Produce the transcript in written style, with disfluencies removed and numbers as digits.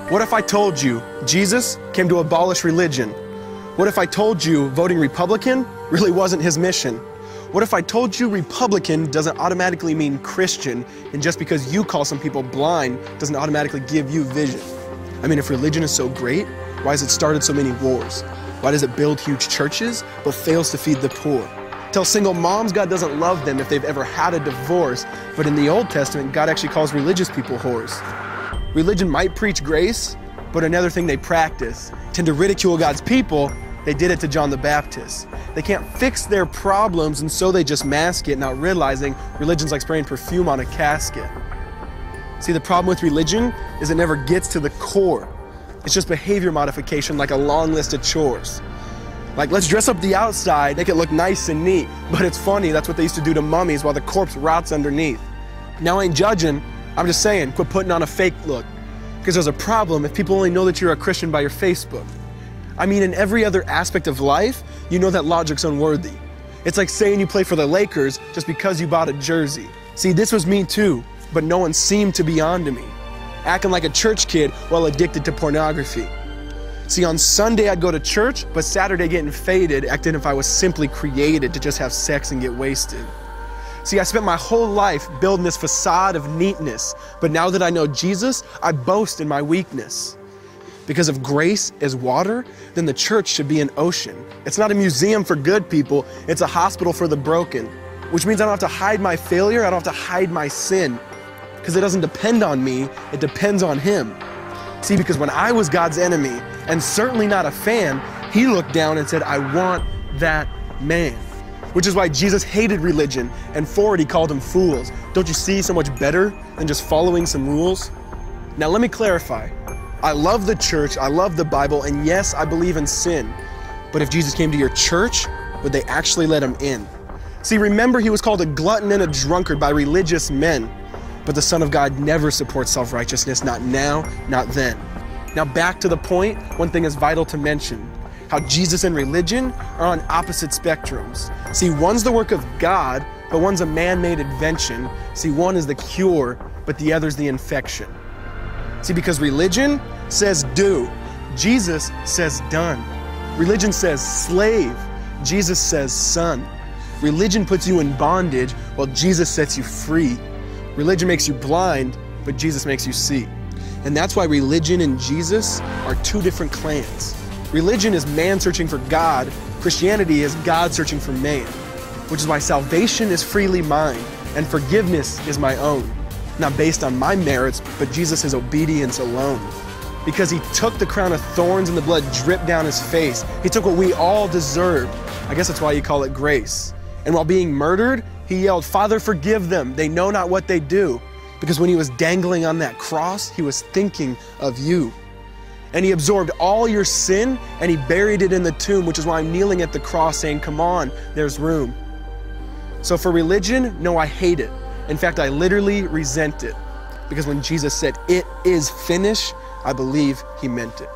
What if I told you Jesus came to abolish religion? What if I told you voting Republican really wasn't his mission? What if I told you Republican doesn't automatically mean Christian, and just because you call some people blind doesn't automatically give you vision? I mean, if religion is so great, why has it started so many wars? Why does it build huge churches but fails to feed the poor? Tell single moms God doesn't love them if they've ever had a divorce, but in the Old Testament, God actually calls religious people whores. Religion might preach grace, but another thing they practice. Tend to ridicule God's people. They did it to John the Baptist. They can't fix their problems, and so they just mask it, not realizing religion's like spraying perfume on a casket. See, the problem with religion is it never gets to the core. It's just behavior modification, like a long list of chores. Like, let's dress up the outside, make it look nice and neat. But it's funny, that's what they used to do to mummies while the corpse rots underneath. Now, I ain't judging, I'm just saying, quit putting on a fake look. Because there's a problem if people only know that you're a Christian by your Facebook. I mean, in every other aspect of life, you know that logic's unworthy. It's like saying you play for the Lakers just because you bought a jersey. See, this was me too, but no one seemed to be on to me. Acting like a church kid while addicted to pornography. See, on Sunday I'd go to church, but Saturday getting faded, acting if I was simply created to just have sex and get wasted. See, I spent my whole life building this facade of neatness, but now that I know Jesus, I boast in my weakness. Because if grace is water, then the church should be an ocean. It's not a museum for good people, it's a hospital for the broken. Which means I don't have to hide my failure, I don't have to hide my sin. Because it doesn't depend on me, it depends on Him. See, because when I was God's enemy, and certainly not a fan, He looked down and said, I want that man. Which is why Jesus hated religion, and for it He called them fools. Don't you see so much better than just following some rules? Now let me clarify. I love the church, I love the Bible, and yes, I believe in sin. But if Jesus came to your church, would they actually let Him in? See, remember He was called a glutton and a drunkard by religious men. But the Son of God never supports self-righteousness, not now, not then. Now back to the point, one thing is vital to mention. How Jesus and religion are on opposite spectrums. See, one's the work of God, but one's a man-made invention. See, one is the cure, but the other's the infection. See, because religion says do, Jesus says done. Religion says slave, Jesus says son. Religion puts you in bondage, while Jesus sets you free. Religion makes you blind, but Jesus makes you see. And that's why religion and Jesus are two different clans. Religion is man searching for God, Christianity is God searching for man. Which is why salvation is freely mine, and forgiveness is my own. Not based on my merits, but Jesus' obedience alone. Because He took the crown of thorns and the blood dripped down His face. He took what we all deserved. I guess that's why you call it grace. And while being murdered, He yelled, Father, forgive them. They know not what they do. Because when He was dangling on that cross, He was thinking of you. And He absorbed all your sin and He buried it in the tomb, which is why I'm kneeling at the cross saying, come on, there's room. So for religion, no, I hate it. In fact, I literally resent it. Because when Jesus said, it is finished, I believe He meant it.